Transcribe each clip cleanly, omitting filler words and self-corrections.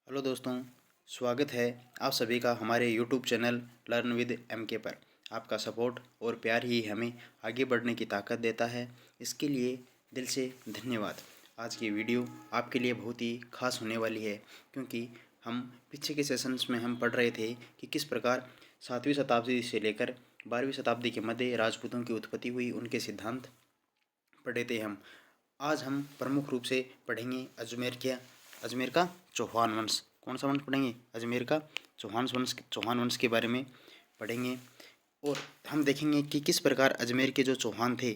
Hello दोस्तों, स्वागत है आप सभी का हमारे YouTube channel learn with MK पर। आपका सपोर्ट और प्यार ही हमें आगे बढ़ने की ताकत देता है। इसके लिए दिल से धन्यवाद। आज की वीडियो आपके लिए बहुत ही खास होने वाली है, क्योंकि हम पीछे के सेशंस में हम पढ़ रहे थे कि किस प्रकार 7वीं शताब्दी से लेकर 12वीं शताब्दी के मध्य राजपूतों की उत्पत्ति हुई, उनके सिद्धांत पढ़े थे हम। आज हम प्रमुख रूप से पढ़ेंगे अजमेर का चौहान वंश। कौन सा वंश पढ़ेंगे? अजमेर का चौहान वंश के बारे में पढ़ेंगे। और हम देखेंगे कि किस प्रकार अजमेर के जो चौहान थे,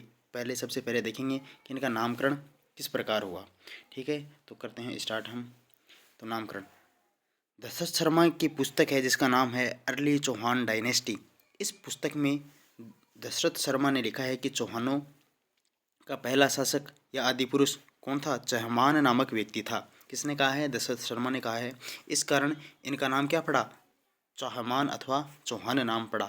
सबसे पहले देखेंगे कि इनका नामकरण किस प्रकार हुआ। ठीक है, तो करते हैं स्टार्ट हम। तो नामकरण दशरथ शर्मा की पुस्तक है जिसका नाम है अर्ली चौहान डायनेस्टी। इस पुस्तक में दशरथ शर्मा ने लिखा है कि चौहानों का पहला शासक या आदि पुरुष कौन था? चहमान नामक व्यक्ति था। किसने कहा है? दशरथ शर्मा ने कहा है। इस कारण इनका नाम क्या पड़ा? चहमान अथवा चौहान नाम पड़ा।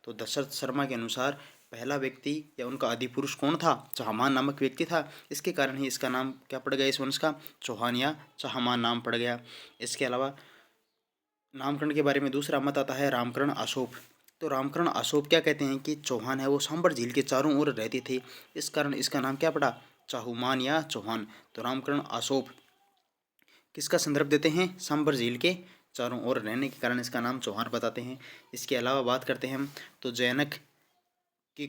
तो दशरथ शर्मा के अनुसार पहला व्यक्ति या उनका आदि पुरुष कौन था? चहमान नामक व्यक्ति था। इसके कारण ही इसका नाम क्या पड़ गया? इस वंश का चौहान या चहमान नाम पड़ गया। इसके अलावा नामकरण के बारे में दूसरा मत आता है रामकरण आशोप। तो रामकरण आशोप क्या कहते हैं कि चौहान है वो सांबर झील के चारों ओर रहते थे, इस कारण इसका नाम क्या पड़ा? चाहुमान या चौहान। तो रामकरण आशोप किसका संदर्भ देते हैं? सांबर झील के चारों ओर रहने के कारण इसका नाम चौहान बताते हैं। इसके अलावा बात करते हैं हम तो जैनक की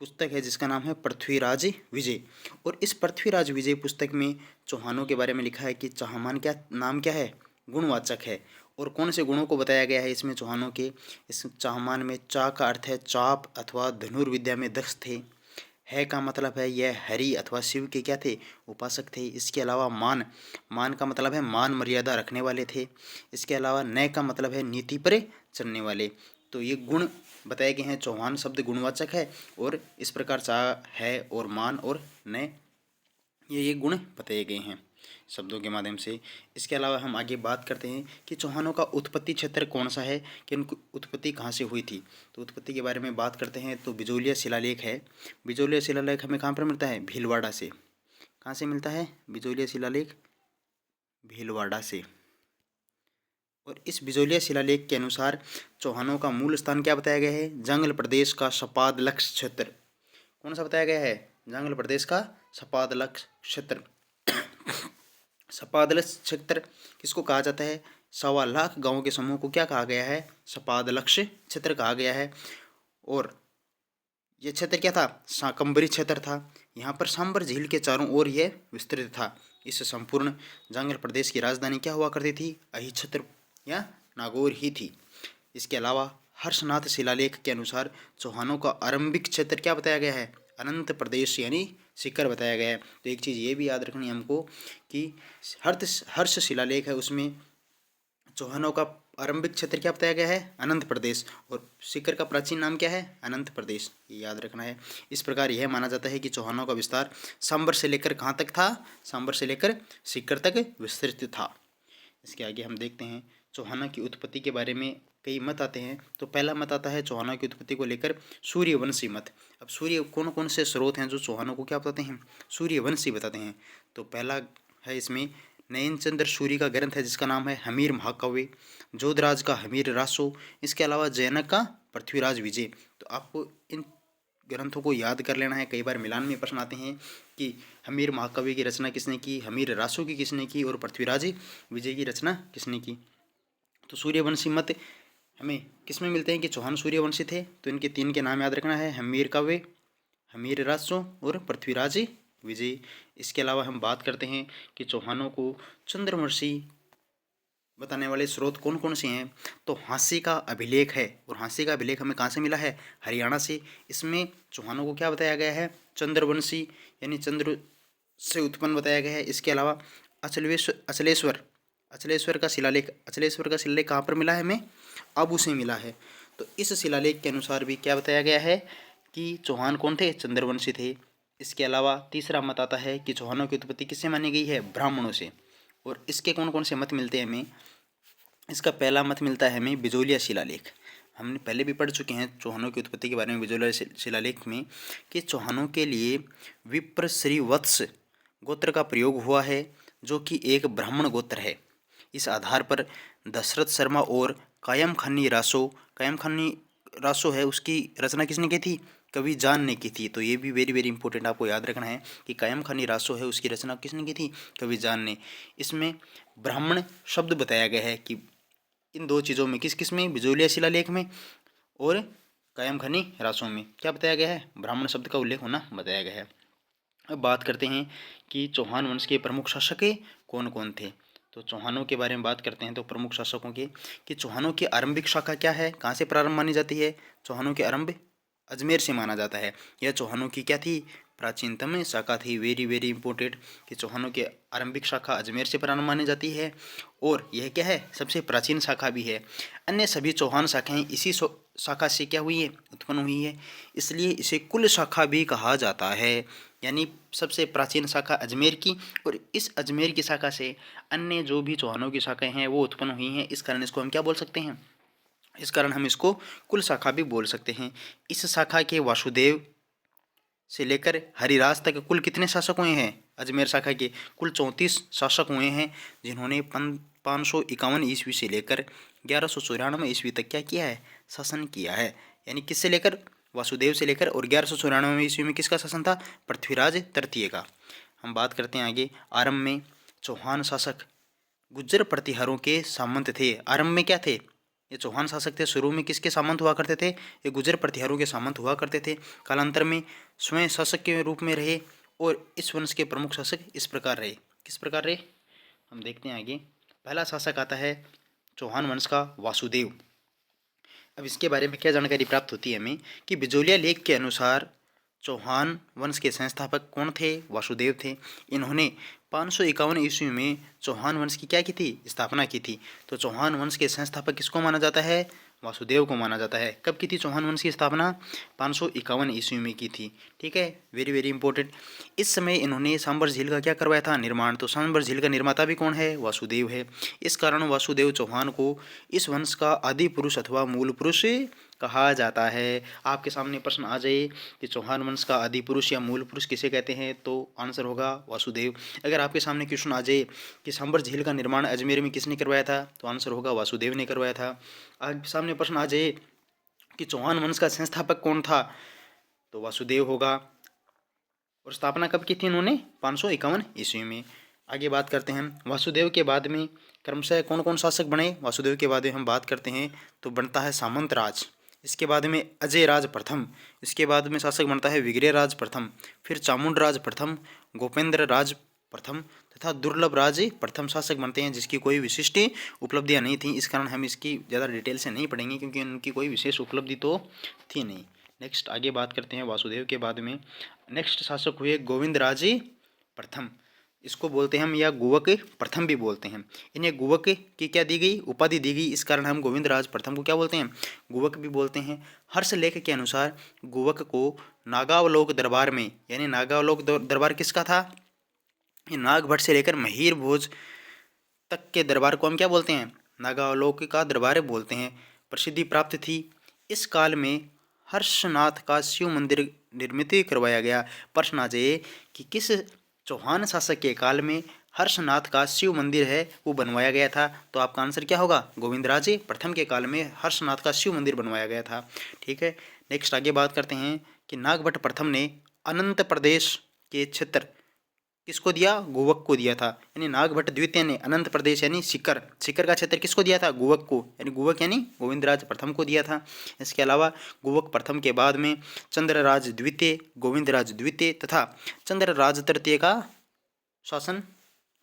पुस्तक है जिसका नाम है पृथ्वीराज विजय। और इस पृथ्वीराज विजय पुस्तक में चौहानों के बारे में लिखा है कि चौहान क्या नाम क्या है? गुणवाचक है। और कौन से गुणों को बताया गया है इसमें चौहानों के? इस चौहान में चा का अर्थ है चाप अथवा धनुर्विद्या में दक्ष थे। है का मतलब है यह हरि अथवा शिव के क्या थे? उपासक थे। इसके अलावा मान का मतलब है मान मर्यादा रखने वाले थे। इसके अलावा नय का मतलब है नीति पर चलने वाले। तो ये गुण बताए गए हैं। चौहान शब्द गुणवाचक है और इस प्रकार चा है और मान और नय ये गुण बताए गए हैं शब्दों के माध्यम से। इसके अलावा हम आगे बात करते हैं कि चौहानों का उत्पत्ति क्षेत्र कौन सा है, कि उनकी उत्पत्ति कहाँ से हुई थी। तो उत्पत्ति के बारे में बात करते हैं तो बिजोलिया शिलालेख है। बिजोलिया शिलालेख हमें कहाँ पर मिलता है? भीलवाड़ा से। कहाँ से मिलता है बिजोलिया शिलालेख? भीलवाड़ा से। और इस बिजोलिया शिलालेख के अनुसार चौहानों का मूल स्थान क्या बताया गया है? जंगल प्रदेश का सपादलक्ष क्षेत्र। कौन सा बताया गया है? जंगल प्रदेश का सपादलक्ष क्षेत्र। सपादलक्ष क्षेत्र किसको कहा जाता है? 1.25 लाख गांवों के समूह को क्या कहा गया है? सपादलक्ष क्षेत्र कहा गया है। और यह क्षेत्र क्या था? शाकंभरी क्षेत्र था। यहाँ पर सांबर झील के चारों ओर यह विस्तृत था। इस संपूर्ण जंगल प्रदेश की राजधानी क्या हुआ करती थी? अहिच्छत्र या नागौर ही थी। इसके अलावा हर्षनाथ शिलालेख के अनुसार चौहानों का आरंभिक क्षेत्र क्या बताया गया है? अनंत प्रदेश यानी शिखर बताया गया है। तो एक चीज़ ये भी याद रखनी है हमको कि हर्ष शिलालेख है उसमें चौहानों का आरंभिक क्षेत्र क्या बताया गया है? अनंत प्रदेश। और शिखर का प्राचीन नाम क्या है? अनंत प्रदेश। ये याद रखना है। इस प्रकार यह माना जाता है कि चौहानों का विस्तार सांबर से लेकर कहाँ तक था? सांबर से लेकर शिखर तक विस्तृत था। इसके आगे हम देखते हैं चौहानों की उत्पत्ति के बारे में कई मत आते हैं। तो पहला मत आता है चौहानों की उत्पत्ति को लेकर सूर्यवंशी मत। अब सूर्य कौन कौन से स्रोत हैं जो चौहानों को क्या बताते हैं? सूर्यवंशी बताते हैं। तो पहला है इसमें नयनचंद्र सूरी का ग्रंथ है जिसका नाम है हमीर महाकाव्य, जोधराज का हमीर रासो, इसके अलावा जैनक का पृथ्वीराज विजय। तो आपको इन ग्रंथों को याद कर लेना है। कई बार मिलान में प्रश्न आते हैं कि हमीर महाकाव्य की रचना किसने की, हमीर रासो की किसने की और पृथ्वीराज विजय की रचना किसने की। तो सूर्यवंशी मत हमें किस में मिलते हैं कि चौहान सूर्यवंशी थे। तो इनके 3 के नाम याद रखना है, हमीर काव्य, हमीर रासो और पृथ्वीराज विजय। इसके अलावा हम बात करते हैं कि चौहानों को चंद्रवंशी बताने वाले स्रोत कौन कौन से हैं। तो हाँसी का अभिलेख है। और हाँसी का अभिलेख हमें कहाँ से मिला है? हरियाणा से। इसमें चौहानों को क्या बताया गया है? चंद्रवंशी यानी चंद्र से उत्पन्न बताया गया है। इसके अलावा अचलेश्वर का शिलालेख कहाँ पर मिला है हमें? आबू से मिला है। तो इस शिलालेख के अनुसार भी क्या बताया गया है कि चौहान कौन थे? चंद्रवंशी थे। इसके अलावा तीसरा मत आता है कि चौहानों की उत्पत्ति किससे मानी गई है? ब्राह्मणों से। और इसके कौन कौन से मत मिलते हैं हमें? इसका पहला मत मिलता है हमें बिजोलिया शिलालेख। हमने पहले भी पढ़ चुके हैं चौहानों की उत्पत्ति के बारे में बिजोलिया शिलालेख में कि चौहानों के लिए विप्र श्रीवत्स गोत्र का प्रयोग हुआ है जो कि एक ब्राह्मण गोत्र है। इस आधार पर दशरथ शर्मा और कायम खानी रासो है, उसकी रचना किसने की थी? कवि जान ने की थी। तो ये भी वेरी वेरी इंपॉर्टेंट आपको याद रखना है कि कायम खानी रासो है, उसकी रचना किसने की थी? कवि जान ने। इसमें ब्राह्मण शब्द बताया गया है कि इन दो चीज़ों में किस किस में, बिजोलिया शिलालेख में और कायम खानी रासों में क्या बताया गया है? ब्राह्मण शब्द का उल्लेख होना बताया गया है। अब बात करते हैं कि चौहान वंश के प्रमुख शासक कौन कौन थे। तो चौहानों के बारे में बात करते हैं तो प्रमुख शासकों के कि चौहानों की आरंभिक शाखा क्या है, कहाँ से प्रारंभ मानी जाती है? चौहानों के आरंभ अजमेर से माना जाता है। यह चौहानों की क्या थी? प्राचीनतम शाखा थी। वेरी वेरी इंपॉर्टेंट कि चौहानों की आरंभिक शाखा अजमेर से प्रारंभ मानी जाती है और यह क्या है? सबसे प्राचीन शाखा भी है। अन्य सभी चौहान शाखाएं इसी शाखा से क्या हुई है? उत्पन्न हुई है, इसलिए इसे कुल शाखा भी कहा जाता है। यानी सबसे प्राचीन शाखा अजमेर की और इस अजमेर की शाखा से अन्य जो भी चौहानों की शाखाएं हैं वो उत्पन्न हुई हैं। इस कारण इसको हम क्या बोल सकते हैं? इस कारण हम इसको कुल शाखा भी बोल सकते हैं। इस शाखा के वासुदेव से लेकर हरिराज तक कुल कितने शासक हुए हैं? अजमेर शाखा के कुल 34 शासक हुए हैं, जिन्होंने 551 ईस्वी से लेकर 1194 ईस्वी तक क्या किया है? शासन किया है। यानी किससे लेकर? वासुदेव से लेकर, और 1194 ईस्वी में किसका शासन था? पृथ्वीराज तृतीय का। हम बात करते हैं आगे। आरंभ में चौहान शासक गुज्जर प्रतिहारों के सामंत थे। आरंभ में क्या थे? ये चौहान शासक थे। शुरू में किसके सामंत हुआ करते थे? ये गुज्जर प्रतिहारों के सामंत हुआ करते थे। कालांतर में स्वयं शासक के रूप में रहे और इस वंश के प्रमुख शासक इस प्रकार रहे। किस प्रकार रहे? हम देखते हैं आगे। पहला शासक आता है चौहान वंश का वासुदेव। अब इसके बारे में क्या जानकारी प्राप्त होती है हमें कि बिजोलिया लेख के अनुसार चौहान वंश के संस्थापक कौन थे? वासुदेव थे। इन्होंने 551 ईस्वी में चौहान वंश की क्या की थी? स्थापना की थी। तो चौहान वंश के संस्थापक किसको माना जाता है? वासुदेव को माना जाता है। कब की थी चौहान वंश की स्थापना? 551 ईस्वी में की थी। ठीक है, वेरी वेरी इंपॉर्टेंट। इस समय इन्होंने सांबर झील का क्या करवाया था? निर्माण। तो सांबर झील का निर्माता भी कौन है? वासुदेव है। इस कारण वासुदेव चौहान को इस वंश का आदि पुरुष अथवा मूल पुरुष कहा जाता है। आपके सामने प्रश्न आ जाए कि चौहान वंश का आदि पुरुष या मूल पुरुष किसे कहते हैं, तो आंसर होगा वासुदेव। अगर आपके सामने क्वेश्चन आ जाए कि सांबर झील का निर्माण अजमेर में किसने करवाया था, तो आंसर होगा वासुदेव ने करवाया था। आपके सामने प्रश्न आ जाए कि चौहान वंश का संस्थापक कौन था, तो वासुदेव होगा। और स्थापना कब की थी इन्होंने? 551 ईस्वी में। आगे बात करते हैं वासुदेव के बाद में क्रमशः कौन कौन शासक बने। वासुदेव के बाद में हम बात करते हैं तो बनता है सामंत राज, इसके बाद में अजय राज प्रथम, इसके बाद में शासक बनता है विग्रह राज प्रथम, फिर चामुंड राज प्रथम, गोपेंद्र राज प्रथम तथा दुर्लभ राज प्रथम शासक बनते हैं, जिसकी कोई विशिष्ट उपलब्धियां नहीं थी। इस कारण हम इसकी ज़्यादा डिटेल से नहीं पढ़ेंगे क्योंकि उनकी कोई विशेष उपलब्धि तो थी नहीं। नेक्स्ट आगे बात करते हैं वासुदेव के बाद में नेक्स्ट शासक हुए गोविंद राज प्रथम। इसको बोलते हैं हम या गुवक प्रथम भी बोलते हैं। इन्हें गुवक की क्या दी गई? उपाधि दी गई। इस कारण हम गोविंद राज प्रथम को क्या बोलते हैं? गुवक भी बोलते हैं। हर्ष लेख के अनुसार गुवक को नागावलोक दरबार में, यानी नागावलोक दरबार किसका था? ये नागभट्ट से लेकर महीर भोज तक के दरबार को हम क्या बोलते हैं? नागावलोक का दरबार बोलते हैं। प्रसिद्धि प्राप्त थी। इस काल में हर्षनाथ का शिव मंदिर निर्मित करवाया गया। प्रश्न आ जाए कि किस चौहान शासक के काल में हर्षनाथ का शिव मंदिर है वो बनवाया गया था, तो आपका आंसर क्या होगा? गोविंदराज प्रथम के काल में हर्षनाथ का शिव मंदिर बनवाया गया था। ठीक है, नेक्स्ट आगे बात करते हैं कि नागभट्ट प्रथम ने अनंत प्रदेश के क्षेत्र किसको दिया? गुवक को दिया था। यानी नागभट्ट द्वितीय ने अनंत प्रदेश यानी सीकर का क्षेत्र किसको दिया था? गुवक को, यानी गुवक यानी गोविंदराज प्रथम को दिया था। इसके अलावा गुवक प्रथम के बाद में चंद्रराज द्वितीय, गोविंदराज द्वितीय तथा चंद्रराज तृतीय का शासन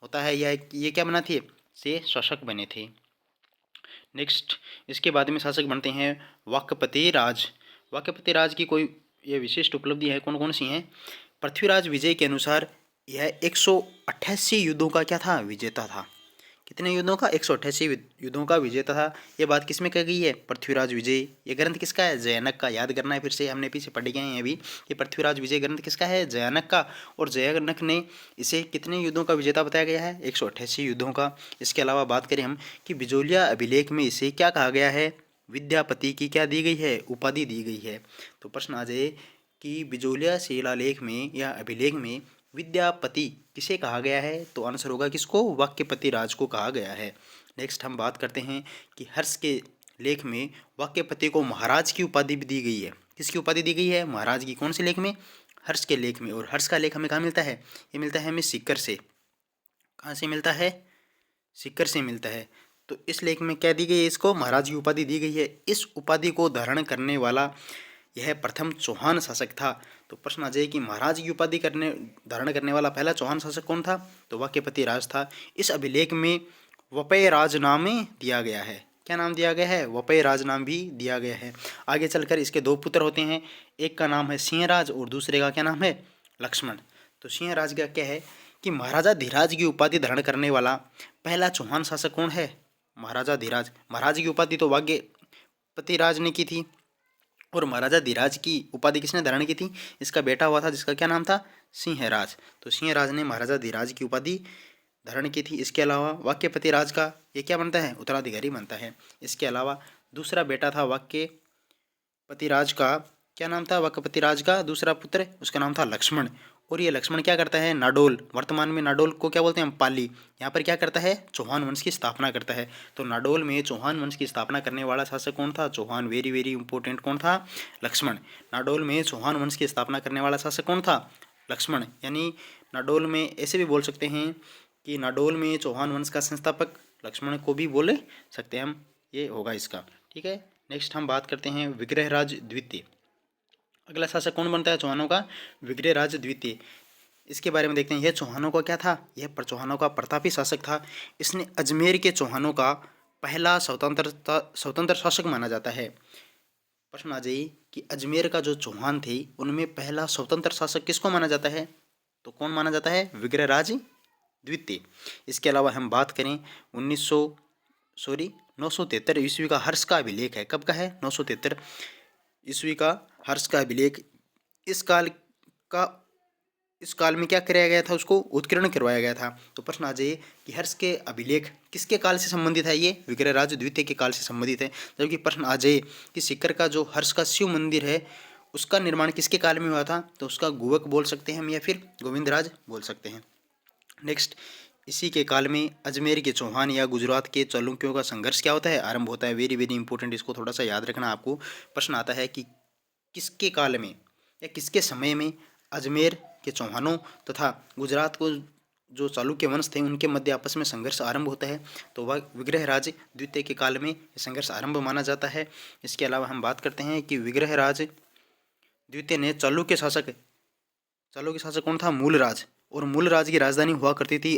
होता है। ये क्या बना थे? से शासक बने थे। नेक्स्ट इसके बाद में शासक बनते हैं वाक्यपति राज। वाक्यपति राज की कोई ये विशिष्ट उपलब्धि है? कौन कौन सी हैं? पृथ्वीराज विजय के अनुसार यह 188 युद्धों का क्या था? विजेता था। कितने युद्धों का? 188 युद्धों का विजेता था। ये बात किस में कही गई है? पृथ्वीराज विजय। ये ग्रंथ किसका है? जयानक का। याद करना है फिर से, हमने पीछे पढ़ गए हैं अभी कि पृथ्वीराज विजय ग्रंथ किसका है? जयानक का। और जयानक ने इसे कितने युद्धों का विजेता बताया गया है? 188 युद्धों का। इसके अलावा बात करें हम कि बिजोलिया अभिलेख में इसे क्या कहा गया है? विद्यापति की क्या दी गई है? उपाधि दी गई है। तो प्रश्न आ जाए कि बिजोलिया शिलालेख में या अभिलेख में विद्यापति किसे कहा गया है? तो आंसर होगा किसको? वाक्यपति राज को कहा गया है। नेक्स्ट हम बात करते हैं कि हर्ष के लेख में वाक्यपति को महाराज की उपाधि भी दी गई है। किसकी उपाधि दी गई है? महाराज की। कौन से लेख में? हर्ष के लेख में। और हर्ष का लेख हमें कहाँ मिलता है? ये मिलता है हमें सीकर से। कहाँ से मिलता है? सीकर से मिलता है। तो इस लेख में क्या दी गई है? इसको महाराज की उपाधि दी गई है। इस उपाधि को धारण करने वाला यह प्रथम चौहान शासक था। तो प्रश्न आ जाए कि महाराज की उपाधि धारण करने वाला पहला चौहान शासक कौन था? तो वाक्यपति राज था। इस अभिलेख में वपय राज नाम दिया गया है। क्या नाम दिया गया है? वपय राज नाम भी दिया गया है। आगे चलकर इसके दो पुत्र होते हैं, एक का नाम है सिंहराज और दूसरे का क्या नाम है? लक्ष्मण। तो सिंहराज का क्या है कि महाराजा धीराज की उपाधि धारण करने वाला पहला चौहान शासक कौन है? महाराजा धीराज। महाराज की उपाधि तो वाक्यपति राज ने की थी, और महाराजा धीराज की उपाधि किसने धारण की थी? इसका बेटा हुआ था जिसका क्या नाम था? सिंहराज। तो सिंहराज ने महाराजा धीराज की उपाधि धारण की थी। इसके अलावा वाक्यपति राज का ये क्या बनता है? उत्तराधिकारी बनता है। इसके अलावा दूसरा बेटा था वाक्यपति राज का, क्या नाम था वाक्यपति राज का दूसरा पुत्र? उसका नाम था लक्ष्मण। और ये लक्ष्मण क्या करता है? नाडोल, वर्तमान में नाडोल को क्या बोलते हैं? हम पाली। यहाँ पर क्या करता है? चौहान वंश की स्थापना करता है। तो नाडोल में चौहान वंश की स्थापना करने वाला शासक कौन था? चौहान। वेरी वेरी इंपॉर्टेंट, कौन था? लक्ष्मण। नाडोल में चौहान वंश की स्थापना करने वाला शासक कौन था? लक्ष्मण। यानी नाडोल में ऐसे भी बोल सकते हैं कि नाडोल में चौहान वंश का संस्थापक लक्ष्मण को भी बोले सकते हैं हम। ये होगा इसका। ठीक है। नेक्स्ट हम बात करते हैं विग्रहराज द्वितीय। अगला शासक कौन बनता है चौहानों का? विग्रहराज द्वितीय। इसके बारे में देखते हैं। यह चौहानों का क्या था? यह चौहानों का प्रतापी शासक था। इसने अजमेर के चौहानों का पहला स्वतंत्र शासक माना जाता है। प्रश्न आ जाए कि अजमेर का जो चौहान थे उनमें पहला स्वतंत्र शासक किसको माना जाता है? तो कौन माना जाता है? विग्रहराज द्वितीय। इसके अलावा हम बात करें 973 ईस्वी का हर्ष का अभिलेख है। कब का है? 973 ईस्वी का हर्ष का अभिलेख। इस काल में क्या कराया गया था? उसको उत्कीर्ण करवाया गया था। तो प्रश्न आ जाइए कि हर्ष के अभिलेख किसके काल से संबंधित है? ये विग्रहराज द्वितीय के काल से संबंधित है। जबकि प्रश्न आ जाए कि सीकर का जो हर्ष का शिव मंदिर है उसका निर्माण किसके काल में हुआ था? तो उसका गुवक बोल सकते हैं हम, या फिर गोविंदराज बोल सकते हैं। नेक्स्ट, इसी के काल में अजमेर के चौहान या गुजरात के चालुक्यों का संघर्ष क्या होता है? आरंभ होता है। वेरी वेरी इंपॉर्टेंट, इसको थोड़ा सा याद रखना आपको। प्रश्न आता है कि किसके काल में या किसके समय में अजमेर के चौहानों तथा गुजरात को जो चालुक्य वंश थे उनके मध्य आपस में संघर्ष आरंभ होता है? तो वह विग्रहराज द्वितीय के काल में संघर्ष आरंभ माना जाता है। इसके अलावा हम बात करते हैं कि विग्रहराज द्वितीय ने चालुक्य शासक कौन था? मूलराज। और मूलराज की राजधानी हुआ करती थी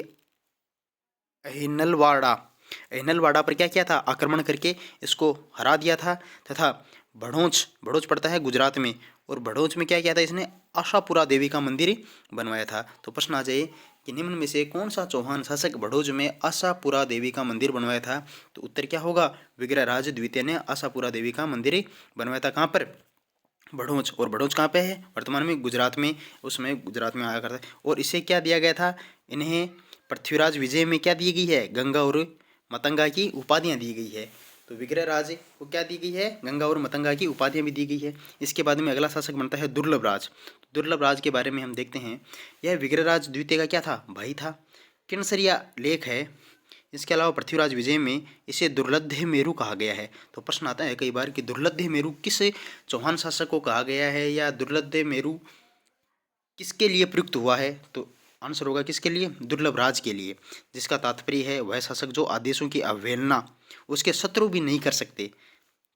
अहिनलवाड़ा। अहिनलवाड़ा पर क्या किया था? आक्रमण करके इसको हरा दिया था। तथा भड़ोच पड़ता है गुजरात में, और भड़ोच में क्या किया था इसने? आशापुरा देवी का मंदिर बनवाया था। तो प्रश्न आ जाए कि निम्न में से कौन सा चौहान शासक भड़ोच में आशापुरा देवी का मंदिर बनवाया था? तो उत्तर क्या होगा? विग्रहराज द्वितीय ने आशापुरा देवी का मंदिर बनवाया था। कहाँ पर? भड़ोच। और भड़ोच कहाँ पे है? वर्तमान में गुजरात में, उसमें गुजरात में आया करता है। और इसे क्या दिया गया था? इन्हें पृथ्वीराज विजय में क्या दी गई है? गंगा और मतंगा की उपाधियाँ दी गई है। तो विग्रहराज को क्या दी गई है? गंगा और मतंगा की उपाधियाँ भी दी गई है। इसके बाद में अगला शासक बनता है दुर्लभराज। दुर्लभराज के बारे में हम देखते हैं। यह विग्रहराज द्वितीय का क्या था? भाई था। किनसरिया लेख है। इसके अलावा पृथ्वीराज विजय में इसे दुर्लभ मेरु कहा गया है। तो प्रश्न आता है कई बार कि दुर्लभ मेरु किस चौहान शासक को कहा गया है, या दुर्लभ मेरु किसके लिए प्रयुक्त हुआ है? तो आंसर होगा किसके लिए? दुर्लभ राज के लिए, जिसका तात्पर्य है वह शासक जो आदेशों की अवहेलना उसके शत्रु भी नहीं कर सकते।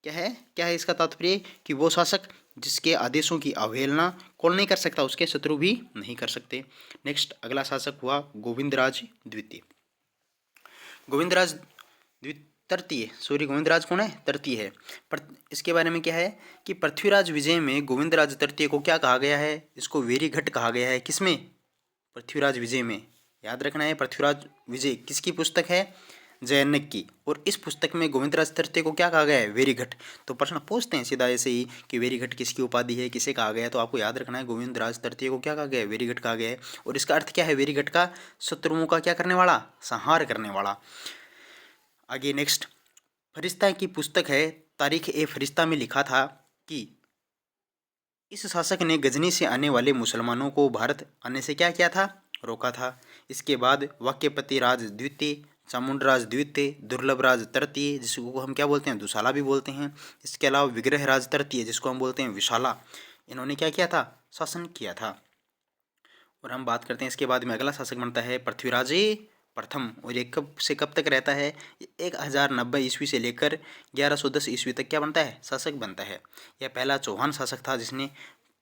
क्या है इसका तात्पर्य? कि वो शासक जिसके आदेशों की अवहेलना कौन नहीं कर सकता? उसके शत्रु भी नहीं कर सकते। नेक्स्ट, अगला शासक हुआ गोविंदराज द्वितीय। गोविंदराज गोविंदराज कौन है? तृतीय है। पर इसके बारे में क्या है कि पृथ्वीराज विजय में गोविंदराज तृतीय को क्या कहा गया है? इसको वेरीघट कहा गया है। किसमें? पृथ्वीराज विजय में। याद रखना है, पृथ्वीराज विजय किसकी पुस्तक है? जयनक की। और इस पुस्तक में गोविंदराज तृतीय को क्या कहा गया है? वेरीघट। तो प्रश्न पूछते हैं सीधा ऐसे ही कि वेरीघट किसकी उपाधि है, किसे कहा गया है? तो आपको याद रखना है गोविंदराज तृतीय को क्या कहा गया है? वेरीघट कहा गया है। और इसका अर्थ क्या है? वेरीघट का शत्रुओं का क्या करने वाला? संहार करने वाला। आगे नेक्स्ट, फरिश्ता की पुस्तक है तारीख ए फरिश्ता में लिखा था कि इस शासक ने गजनी से आने वाले मुसलमानों को भारत आने से क्या किया था, रोका था। इसके बाद वाक्यपति राज द्वितीय, चामुंडराज द्वितीय, दुर्लभ राज तृतीय जिसको हम क्या बोलते हैं, दुशाला भी बोलते हैं, इसके अलावा विग्रह राज तृतीय जिसको हम बोलते हैं विशाला, इन्होंने क्या किया था, शासन किया था। और हम बात करते हैं इसके बाद में अगला शासक बनता है पृथ्वीराज प्रथम, और ये कब से कब तक रहता है, 1090 ईस्वी से लेकर 1110 ईस्वी तक क्या बनता है, शासक बनता है। यह पहला चौहान शासक था जिसने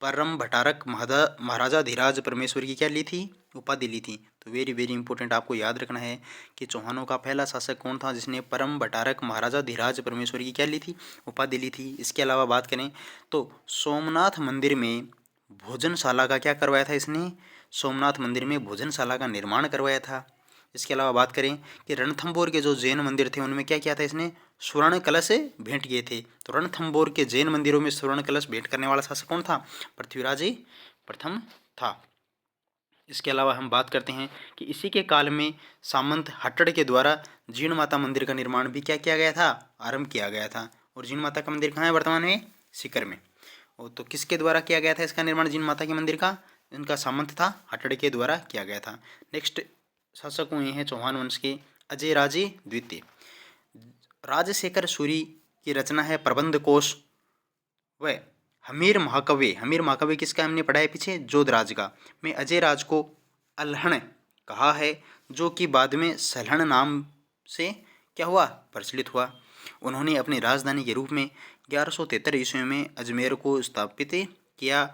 परम भटारक महाराजा धीराज परमेश्वर की क्या ली थी, उपाधि ली थी। तो वेरी वेरी इंपॉर्टेंट आपको याद रखना है कि चौहानों का पहला शासक कौन था जिसने परम भटारक महाराजा धीराज परमेश्वर की क्या ली थी, उपाधि ली थी। इसके अलावा बात करें तो सोमनाथ मंदिर में भोजनशाला का क्या करवाया था इसने, सोमनाथ मंदिर में भोजनशाला का निर्माण करवाया था। इसके अलावा बात करें कि रणथंभौर के जो जैन मंदिर थे उनमें क्या किया था इसने, स्वर्ण कलश भेंट किए थे। तो रणथंभौर के जैन मंदिरों में स्वर्ण कलश भेंट करने वाला शासक कौन था, पृथ्वीराज प्रथम था। इसके अलावा हम बात करते हैं कि इसी के काल में सामंत हट्टड़ के द्वारा जीर्ण माता मंदिर का निर्माण भी क्या किया गया था, आरंभ किया गया था। और जीर्ण माता का मंदिर कहाँ है वर्तमान में, सीकर में। और तो किसके द्वारा किया गया था इसका निर्माण जीर्ण माता के मंदिर का, इनका सामंत था हट्टड़ के द्वारा किया गया था। नेक्स्ट शासक हुए हैं चौहान वंश के अजय राजे द्वितीय। राजशेखर सूरी की रचना है प्रबंध कोश व हमीर महाकाव्य। हमीर महाकाव्य किसका हमने पढ़ा है पीछे, जोधराज का। में अजय राज को अल्हण कहा है, जो कि बाद में सल्हण नाम से क्या हुआ, प्रचलित हुआ। उन्होंने अपनी राजधानी के रूप में 1173 ईस्वी में अजमेर को स्थापित किया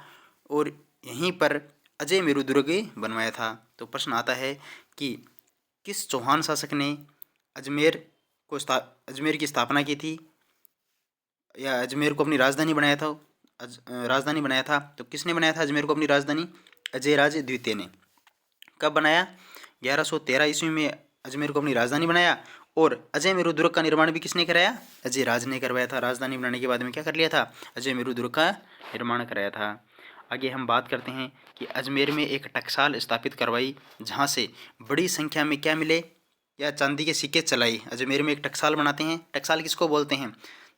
और यहीं पर अजय मेरु दुर्ग बनवाया था। तो प्रश्न आता है कि किस चौहान शासक ने अजमेर की स्थापना की थी या अजमेर को अपनी राजधानी बनाया था, राजधानी बनाया था। तो किसने बनाया था अजमेर को अपनी राजधानी, अजय राज द्वितीय ने। कब बनाया, 1113 ईस्वी में अजमेर को अपनी राजधानी बनाया। और अजय मेरु दुर्ग का निर्माण भी किसने कराया, अजय राज ने करवाया था। राजधानी बनाने के बाद में क्या कर लिया था, अजय मेरु दुर्ग का निर्माण कराया था। आगे हम बात करते हैं कि अजमेर में एक टकसाल स्थापित करवाई जहाँ से बड़ी संख्या में क्या मिले, या चांदी के सिक्के चलाई। अजमेर में एक टकसाल बनाते हैं, टकसाल किसको बोलते हैं,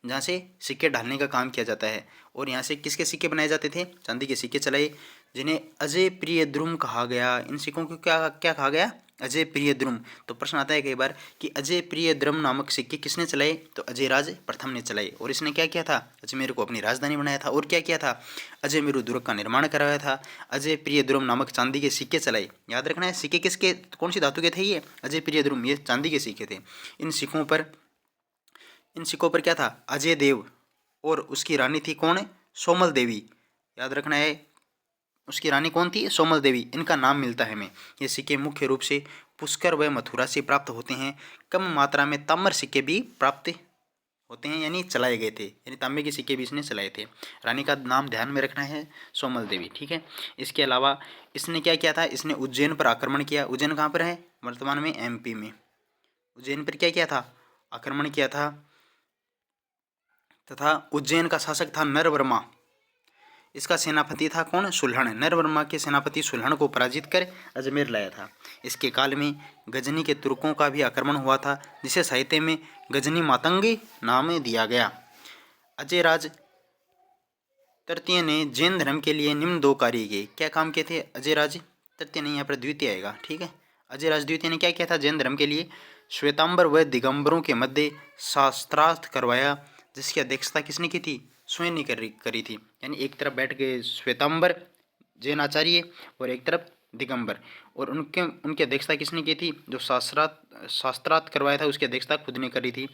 जहाँ से सिक्के ढालने का काम किया जाता है। और यहाँ से किसके सिक्के बनाए जाते थे, चांदी के सिक्के चलाए, जिन्हें अजय प्रिय द्रुम कहा गया। इन सिक्कों को क्या क्या कहा गया, अजय प्रिय द्रुम। तो प्रश्न आता है कई बार कि अजय प्रिय द्रुम नामक सिक्के किसने चलाए, तो अजय राज प्रथम ने चलाए। और इसने क्या किया था, अजमेर को अपनी राजधानी बनाया था। और क्या किया था, अजय मेरु दुर्ग का निर्माण कराया था। अजय प्रिय द्रुम नामक चांदी के सिक्के चलाए। याद रखना है सिक्के किसके, कौन सी धातु के थे ये, अजय प्रिय द्रुम, ये चांदी के सिक्के थे। इन सिक्कों पर क्या था, अजय देव और उसकी रानी थी कौन, सोमल देवी। याद रखना है उसकी रानी कौन थी, सोमल देवी। इनका नाम मिलता है हमें। ये सिक्के मुख्य रूप से पुष्कर व मथुरा से प्राप्त होते हैं। कम मात्रा में ताम्र सिक्के भी प्राप्त होते हैं, यानी चलाए गए थे, यानी तांबे के सिक्के भी इसने चलाए थे। रानी का नाम ध्यान में रखना है, सोमल देवी, ठीक है। इसके अलावा इसने क्या किया था, इसने उज्जैन पर आक्रमण किया। उज्जैन कहाँ पर है, वर्तमान में MP में। उज्जैन पर क्या किया था, आक्रमण किया था। तथा उज्जैन का शासक था नरवर्मा। इसका सेनापति था कौन, सुल्हण। नरवर्मा के सेनापति सुल्हण को पराजित कर अजमेर लाया था। इसके काल में गजनी के तुर्कों का भी आक्रमण हुआ था, जिसे साहित्य में गजनी मातंगी नाम दिया गया। अजय राज तृतीय ने जैन धर्म के लिए निम्न 2 कार्य किए। क्या काम किए थे, अजय राज तृतीय नहीं, यहाँ पर द्वितीय आएगा, ठीक है। अजय राज द्वितीय ने क्या किया था जैन धर्म के लिए, श्वेतांबर व दिगंबरों के मध्य शास्त्रार्थ करवाया, जिसकी अध्यक्षता किसने की थी, स्वयं ने करी थी। यानी एक तरफ बैठ गए श्वेतांबर जैन आचार्य और एक तरफ दिगंबर, और उनकी अध्यक्षता किसने की थी, जो शास्त्रार्थ करवाया था उसकी अध्यक्षता खुद ने करी थी,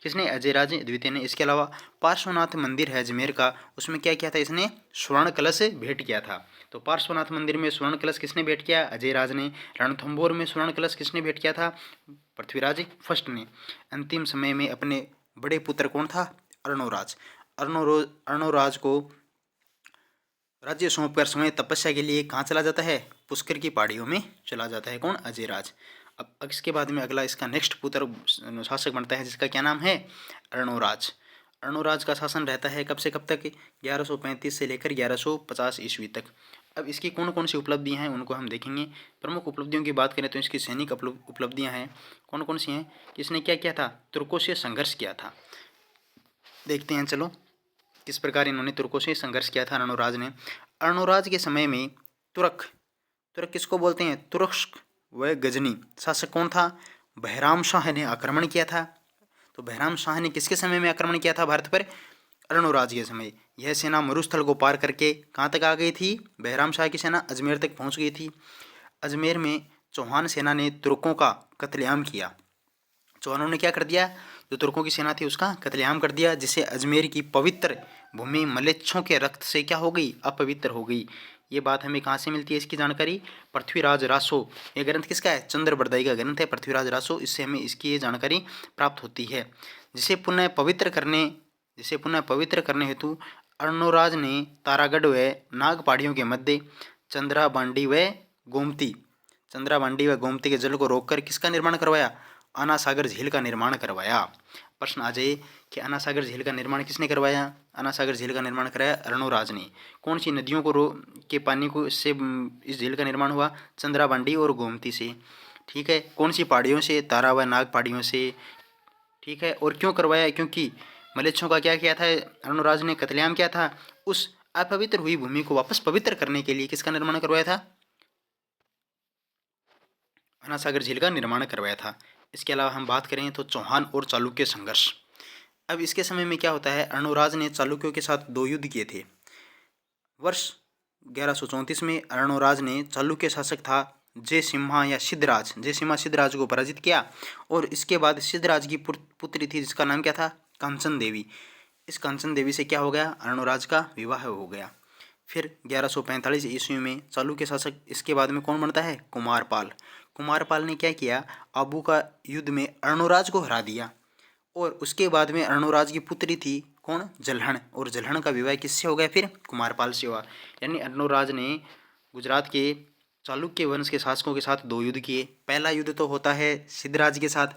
किसने, अजय राज द्वितीय ने। इसके अलावा पार्श्वनाथ मंदिर है अजमेर का, उसमें क्या किया था इसने, स्वर्ण कलश भेंट किया था। तो पार्श्वनाथ मंदिर में स्वर्ण कलश किसने भेंट किया, अजय राज ने। रणथंभौर में स्वर्ण कलश किसने भेंट किया था, पृथ्वीराज फर्स्ट ने। अंतिम समय में अपने बड़े पुत्र कौन था, अर्णोराज। अर्णोराज को राज्य सौंपकर स्वयं तपस्या के लिए कहाँ चला जाता है, पुष्कर की पहाड़ियों में चला जाता है, कौन, अजय राज। अब इसके बाद में अगला इसका नेक्स्ट पुत्र शासक बनता है, जिसका क्या नाम है, अर्णोराज। अर्णोराज का शासन रहता है कब से कब तक, 1135 से लेकर 1150 ईस्वी तक। अब इसकी कौन कौन सी उपलब्धियां हैं उनको हम देखेंगे। प्रमुख उपलब्धियों की बात करें तो इसकी सैनिक उपलब्धियां हैं, कौन कौन सी हैं, कि इसने क्या किया था, तुर्कों से संघर्ष किया था। देखते हैं चलो किस प्रकार इन्होंने तुर्कों से संघर्ष किया था अर्णोराज ने। अर्णोराज के समय में तुर्क तुर्क किसको बोलते हैं, तुरस्क व गजनी शासक कौन था, बहराम शाह ने आक्रमण किया था। तो बहराम शाह ने किसके समय में आक्रमण किया था भारत पर, अर्णोराज के समय। यह सेना मरुस्थल को पार करके कहाँ तक आ गई थी, बहराम शाह की सेना अजमेर तक पहुँच गई थी। अजमेर में चौहान सेना ने तुर्कों का कत्लेआम किया। चौहानों ने क्या कर दिया, जो तुर्कों की सेना थी उसका कत्लेआम कर दिया, जिससे अजमेर की पवित्र भूमि मलेच्छों के रक्त से क्या हो गई, अपवित्र हो गई। ये बात हमें कहाँ से मिलती है, इसकी जानकारी पृथ्वीराज रासो, ये ग्रंथ किसका है, चंद्रबरदाई का ग्रंथ है पृथ्वीराज रासो, इससे हमें इसकी ये जानकारी प्राप्त होती है। जिसे पुनः पवित्र करने हेतु अर्णोराज ने तारागढ़ व नाग पहाड़ियों के मध्य चंद्राबांडी व गोमती के जल को रोककर किसका निर्माण करवाया, आना सागर झील का निर्माण करवाया। प्रश्न आ जाए कि आना सागर झील का निर्माण किसने करवाया, आना सागर झील का निर्माण कराया अर्णोराज ने। कौन सी नदियों को के पानी को से इस झील का निर्माण हुआ, चंद्राबांडी और गोमती से। ठीक है, कौन सी पहाड़ियों से, तारा व नाग पहाड़ियों से। ठीक है, और क्यों करवाया, क्योंकि मलेच्छों का क्या किया था, अर्णोराज ने कत्लेआम किया था। उस अपवित्र हुई भूमि को वापस पवित्र करने के लिए किसका निर्माण करवाया था, आना सागर झील का निर्माण करवाया था। इसके अलावा हम बात करें तो चौहान और चालुक्य संघर्ष। अब इसके समय में क्या होता है, अर्णोराज ने चालुक्यों के साथ 2 युद्ध किए थे। वर्ष 1134 में अर्णोराज ने चालुक्य शासक था जयसिम्हा सिद्धराज को पराजित किया, और इसके बाद सिद्धराज की पुत्री थी जिसका नाम क्या था, कांचन देवी। इस कांचन देवी से क्या हो गया, अर्णोराज का विवाह हो गया। फिर 1145 ईस्वी में चालुक्य शासक, इसके बाद में कौन बनता है, कुमारपाल ने क्या किया, आबू का युद्ध में अर्णोराज को हरा दिया। और उसके बाद में अर्णोराज की पुत्री थी कौन, जल्हण, और जल्हण का विवाह किससे हो गया, फिर कुमारपाल से हुआ। यानी अर्णोराज ने गुजरात के चालुक्य वंश के शासकों के साथ 2 युद्ध किए। पहला युद्ध तो होता है सिद्धराज के साथ,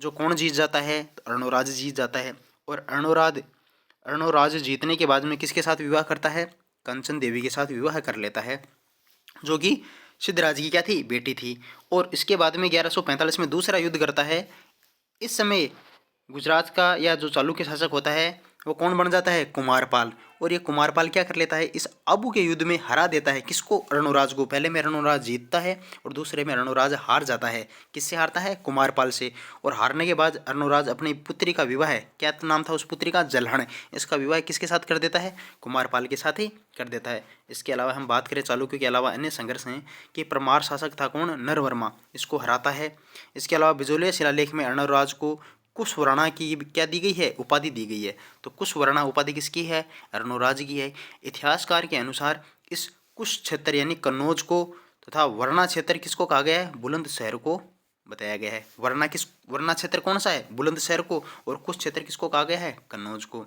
जो कौन जीत जाता है, तो अर्णोराज जीत जाता है। और अर्णोराज जीतने के बाद में किसके साथ विवाह करता है, कंचन देवी के साथ विवाह कर लेता है, जो कि सिद्धराज की क्या थी, बेटी थी। और इसके बाद में 1145 में दूसरा युद्ध करता है। इस समय गुजरात का या जो चालुक्य शासक होता है वो कौन बन जाता है, कुमारपाल। और ये कुमारपाल क्या कर लेता है, इस आबू के युद्ध में हरा देता है किसको, अर्णोराज को। पहले में अर्णोराज जीतता है और दूसरे में अर्णोराज हार जाता है। किससे हारता है, कुमारपाल से। और हारने के बाद अर्णोराज अपनी पुत्री का विवाह, क्या नाम था उस पुत्री का, जल्हण, इसका विवाह किसके साथ कर देता है, कुमारपाल के साथ ही कर देता है। इसके अलावा हम बात करें चालुक्य के अलावा अन्य संघर्ष हैं कि परमार शासक था कौन, नरवर्मा, इसको हराता है। इसके अलावा बिजोलिया शिलालेख में अर्णोराज को कुशवर्णा की क्या दी गई है, उपाधि दी गई है। तो कुशवर्णा उपाधि किसकी है, अर्णोराज की है। इतिहासकार के अनुसार इस कुश क्षेत्र यानी कन्नौज को तथा वर्णा क्षेत्र किसको कहा गया है, बुलंदशहर को बताया गया है। वर्णा क्षेत्र कौन सा है, बुलंदशहर को, और कुश क्षेत्र किसको कहा गया है, कन्नौज को।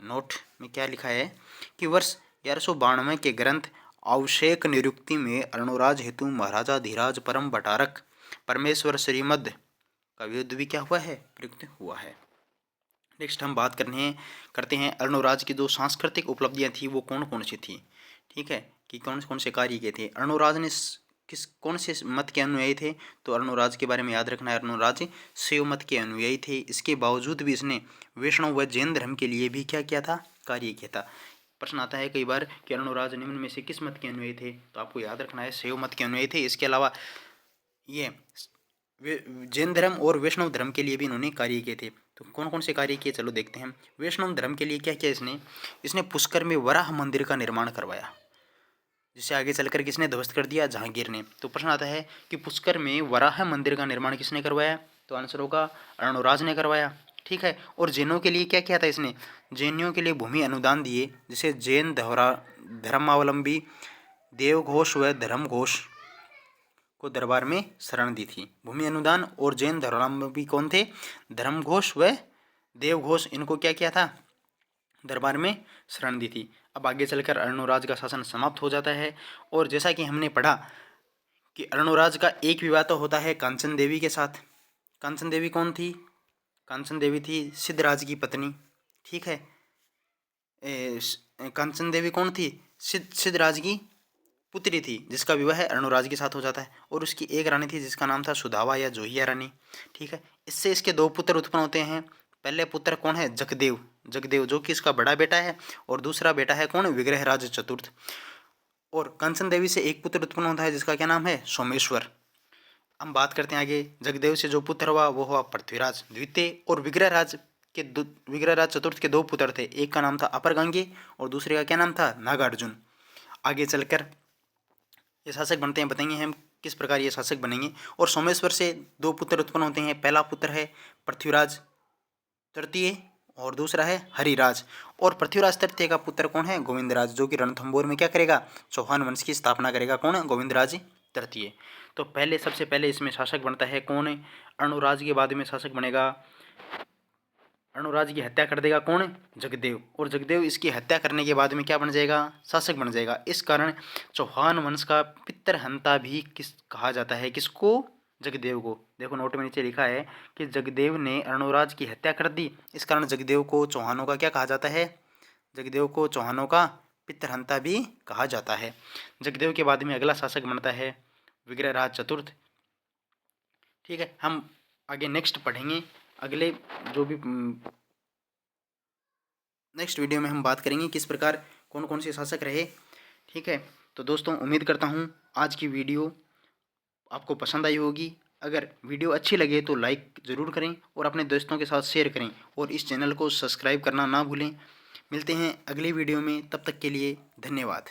नोट में क्या लिखा है कि वर्ष 1192 के ग्रंथ अवशेक निरुक्ति में अर्णोराज हेतु महाराजा धीराज परम भटारक परमेश्वर श्रीमद का युद्ध भी क्या हुआ है, प्रयुक्त हुआ है। नेक्स्ट हम बात करते हैं अर्णोराज की जो सांस्कृतिक उपलब्धियां थी वो कौन कौन सी थी। ठीक है, कि कौन कौन से कार्य किए थे अर्णोराज ने, कौन से मत के अनुयायी थे। तो अर्णोराज के बारे में याद रखना है, अर्णोराज शैव मत के अनुयायी थे। इसके बावजूद भी इसने वैष्णव व जैन धर्म के लिए भी क्या किया था, कार्य किया था। प्रश्न आता है कई बार कि अर्णोराज निम्न में से किस मत के अनुयायी थे, तो आपको याद रखना है शैव मत के अनुयायी थे। इसके अलावा ये जैन धर्म और वैष्णव धर्म के लिए भी इन्होंने कार्य किए थे। तो कौन कौन से कार्य किए, चलो देखते हैं। वैष्णव धर्म के लिए क्या किया इसने पुष्कर में वराह मंदिर का निर्माण करवाया, जिसे आगे चलकर किसने ध्वस्त कर दिया, जहांगीर ने। तो प्रश्न आता है कि पुष्कर में वराह मंदिर का निर्माण किसने करवाया, तो आंसर होगा अर्णोराज ने करवाया। ठीक है, और जैनों के लिए क्या किया था इसने, जैनियों के लिए भूमि अनुदान दिए, जिसे जैन धर्मावलंबी देवघोष व धर्मघोष को दरबार में शरण दी थी। भूमि अनुदान और जैन धर्मावलंबी कौन थे, धर्मघोष व देवघोष, इनको क्या किया था, दरबार में शरण दी थी। अब आगे चलकर अर्णोराज का शासन समाप्त हो जाता है। और जैसा कि हमने पढ़ा कि अर्णोराज का एक विवाह तो होता है कांचन देवी के साथ। कांचन देवी कौन थी, कांचन देवी थी सिद्धराज की पत्नी। ठीक है, कांचन देवी कौन थी, सिद्धराज की पुत्री थी, जिसका विवाह अर्णोराज के साथ हो जाता है। और उसकी एक रानी थी जिसका नाम था सुधावा या जोहिया रानी। ठीक है, इससे इसके 2 पुत्र उत्पन्न होते हैं, पहले पुत्र कौन है? जगदेव। जगदेव जो कि इसका बड़ा बेटा है, और दूसरा बेटा है कौन? विग्रहराज चतुर्थ। और कंचन देवी से एक पुत्र उत्पन्न होता है जिसका क्या नाम है? सोमेश्वर। हम बात करते हैं आगे। जगदेव से जो पुत्र हुआ वो हुआ पृथ्वीराज द्वितीय, और विग्रहराज चतुर्थ के 2 पुत्र थे, एक का नाम था अपरगंगे और दूसरे का क्या नाम था? नागार्जुन। आगे चलकर ये शासक बनते हैं, बताएंगे हम किस प्रकार ये शासक बनेंगे। और सोमेश्वर से 2 पुत्र उत्पन्न होते हैं, पहला पुत्र है पृथ्वीराज तृतीय और दूसरा है हरिराज। और पृथ्वीराज तृतीय का पुत्र कौन है? गोविंदराज, जो कि रणथंभौर में क्या करेगा? चौहान वंश की स्थापना करेगा। कौन है? गोविंदराज तृतीय। तो सबसे पहले इसमें शासक बनता है कौन है? अर्णोराज के बाद में शासक बनेगा, अर्णोराज की हत्या कर देगा कौन? जगदेव। और जगदेव इसकी हत्या करने के बाद में क्या बन जाएगा? शासक बन जाएगा। इस कारण चौहान वंश का पितृहंता भी कहा जाता है? किसको? जगदेव को। देखो नोट में नीचे लिखा है कि जगदेव ने अर्णोराज की हत्या कर दी, इस कारण जगदेव को चौहानों का क्या कहा जाता है? जगदेव को चौहानों का पितृहंता भी कहा जाता है। जगदेव के बाद में अगला शासक बनता है विग्रहराज चतुर्थ। ठीक है, हम आगे नेक्स्ट पढ़ेंगे। अगले जो भी नेक्स्ट वीडियो में हम बात करेंगे किस प्रकार कौन कौन से शासक रहे। ठीक है, तो दोस्तों उम्मीद करता हूँ आज की वीडियो आपको पसंद आई होगी। अगर वीडियो अच्छी लगे तो लाइक ज़रूर करें और अपने दोस्तों के साथ शेयर करें, और इस चैनल को सब्सक्राइब करना ना भूलें। मिलते हैं अगली वीडियो में, तब तक के लिए धन्यवाद।